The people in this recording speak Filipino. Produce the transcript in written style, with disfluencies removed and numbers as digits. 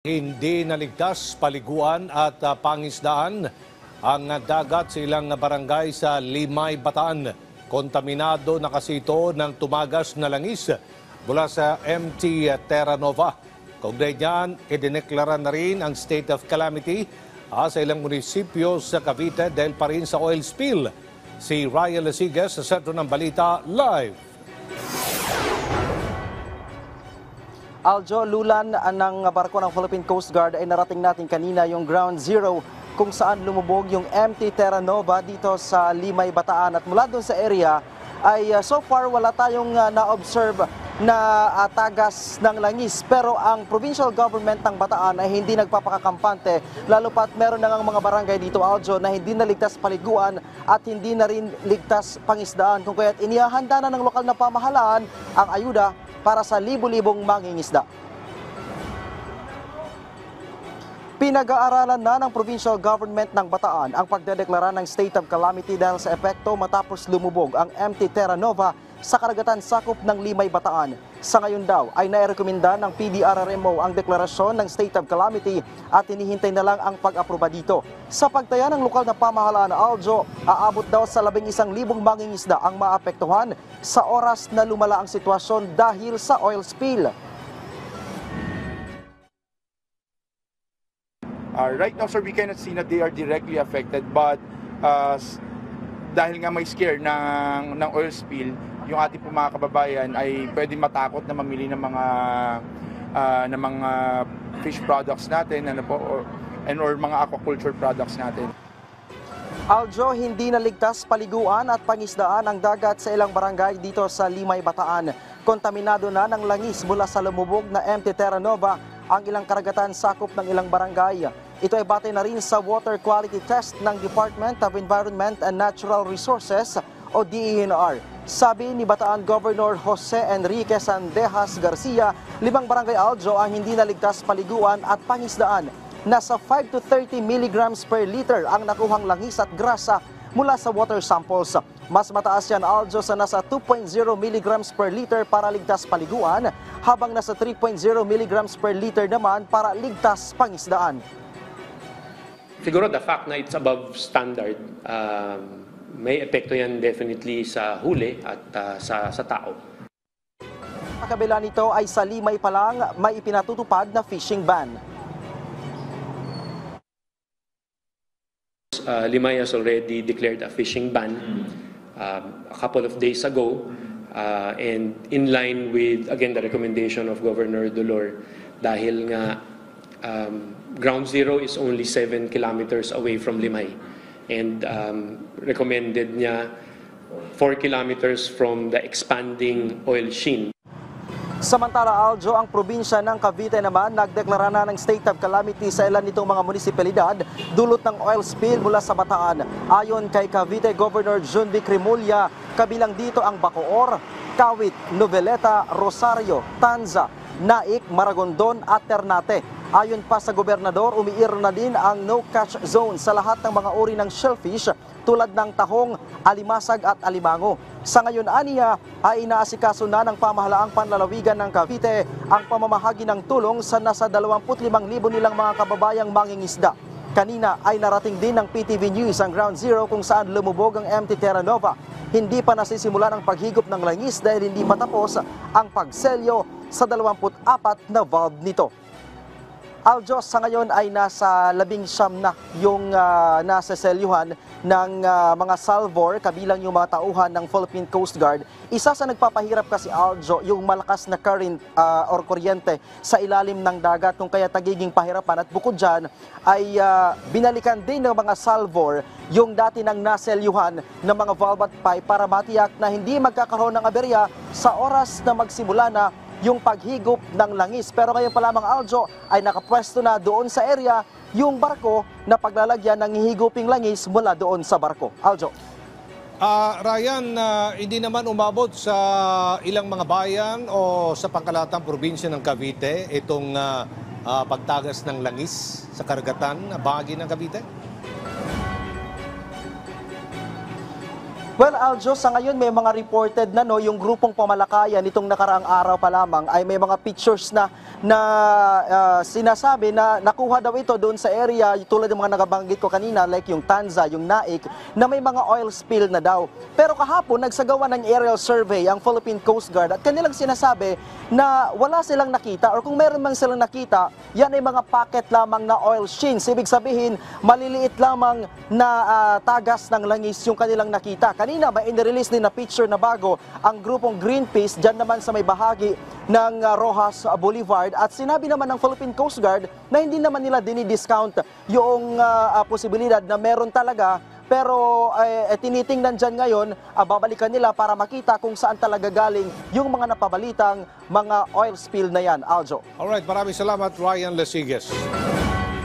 Hindi naligtas paliguan at pangisdaan ang dagat sa ilang barangay sa Limay, Bataan. Kontaminado na kasi ito ng tumagas na langis mula sa MT Terra Nova. Kaugnay niyan, idineklara na rin ang state of calamity sa ilang munisipyo sa Cavite dahil pa rin sa oil spill. Si Ryan Lasigas sa sentro ng balita live. Aljo, lulan ng barko ng Philippine Coast Guard ay narating natin kanina yung ground zero kung saan lumubog yung MT Terra Nova dito sa Limay, Bataan. At mula doon sa area ay so far wala tayong na-observe na tagas ng langis. Pero ang provincial government ng Bataan ay hindi nagpapakakampante, lalo pat meron na mga barangay dito, Aljo, na hindi naligtas paliguan at hindi na rin ligtas pangisdaan. Kung kaya't inihahanda na ng lokal na pamahalaan ang ayuda para sa libu-libong mangingisda. Pinag-aaralan na ng provincial government ng Bataan ang pagdedeklara ng state of calamity dahil sa epekto matapos lumubog ang MT Terra Nova sa karagatan sakop ng Limay, Bataan. Sa ngayon daw ay nairekomenda ng PDRRMO ang deklarasyon ng state of calamity at hinihintay na lang ang pag-aproba dito. Sa pagtaya ng lokal na pamahalaan, Aljo, aabot daw sa 11,000 mangingisda ang maapektuhan sa oras na lumala ang sitwasyon dahil sa oil spill. Right now, sir, we cannot see that they are directly affected, but dahil nga may scare ng oil spill, yung ating po mga kababayan ay pwede matakot na mamili ng mga fish products natin or mga aquaculture products natin. Aljo, hindi naligtas paliguan at pangisdaan ang dagat sa ilang barangay dito sa Limay, Bataan. Kontaminado na ng langis mula sa lumubog na MT Terra Nova ang ilang karagatan sakop ng ilang barangay. Ito ay batay na rin sa water quality test ng Department of Environment and Natural Resources o DENR. Sabi ni Bataan Governor Jose Enrique Sandejas Garcia, 5 barangay, Aljo, ang hindi naligtas paliguan at pangisdaan. Nasa 5 to 30 milligrams per liter ang nakuhang langis at grasa mula sa water samples. Mas mataas yan, Aljo, sa nasa 2.0 milligrams per liter para ligtas paliguan, habang nasa 3.0 milligrams per liter naman para ligtas pangisdaan. Siguro the fact na it's above standard, may epekto yan definitely sa huli at sa tao. Sa kabila nito ay sa Limay pa lang may ipinatutupad na fishing ban. Limay has already declared a fishing ban a couple of days ago, and in line with, again, the recommendation of Governor Dolor, dahil nga ground zero is only 7 kilometers away from Limay, and recommended niya 4 kilometers from the expanding oil sheen. Samantala, Aljo, ang probinsya ng Cavite naman nagdeklara na ng state of calamity sa ilan nitong mga munisipalidad dulot ng oil spill mula sa Bataan. Ayon kay Cavite Governor Junvic Rimulya, kabilang dito ang Bacoor, Kawit, Noveleta, Rosario, Tanza, Naik, Maragondon at Ternate. Ayon pa sa gobernador, umiir na din ang no-catch zone sa lahat ng mga uri ng shellfish tulad ng tahong, alimasag at alimango. Sa ngayon, aniya, ay inaasikaso na ng pamahalaang panlalawigan ng Cavite ang pamamahagi ng tulong sa nasa 25,000 nilang mga kababayang mangingisda. Kanina ay narating din ng PTV News ang ground zero kung saan lumubog ang MT Terra Nova. Hindi pa nasisimulan ang paghigop ng langis dahil hindi pa tapos ang pagselyo sa 24 na valve nito. Aljo, sa ngayon ay nasa 19 na yung nasa selyuhan ng mga salvor, kabilang yung mga tauhan ng Philippine Coast Guard. Isa sa nagpapahirap kasi, Aljo, yung malakas na current or kuryente sa ilalim ng dagat, kung kaya tagiging pahirapan. At bukod dyan ay binalikan din ng mga salvor yung dati nang naselyuhan ng mga valve at pipe para matiyak na hindi magkakaroon ng aberya sa oras na magsimula na yung paghigop ng langis. Pero ngayon pa lamang, Aljo, ay nakapwesto na doon sa area yung barko na paglalagyan ng hihiguping langis mula doon sa barko. Aljo. Ryan, hindi naman umabot sa ilang mga bayan o sa pangkalatang probinsya ng Cavite itong pagtagas ng langis sa karagatan, bahagi ng Cavite? Well, Aljo, sa ngayon may mga reported na yung grupong pamalakayan nitong nakaraang araw pa lamang ay may mga pictures na na sinasabi na nakuha daw ito doon sa area tulad ng mga nakabanggit ko kanina like yung Tanza, yung Naik na may mga oil spill na daw. Pero kahapon nagsagawa ng aerial survey ang Philippine Coast Guard at kanilang sinasabi na wala silang nakita or kung meron man silang nakita, yan ay mga packet lamang na oil shins. Ibig sabihin, maliliit lamang na tagas ng langis yung kanilang nakita. Kanina may inirelease din na picture na bago ang grupong Greenpeace dyan naman sa may bahagi ng Rojas Boulevard at sinabi naman ng Philippine Coast Guard na hindi naman nila dinidiscount yung posibilidad na meron talaga pero tinitingnan dyan ngayon, babalikan nila para makita kung saan talaga galing yung mga napabalitang mga oil spill na yan. Aljo. Alright, maraming salamat Ryan Lesiges.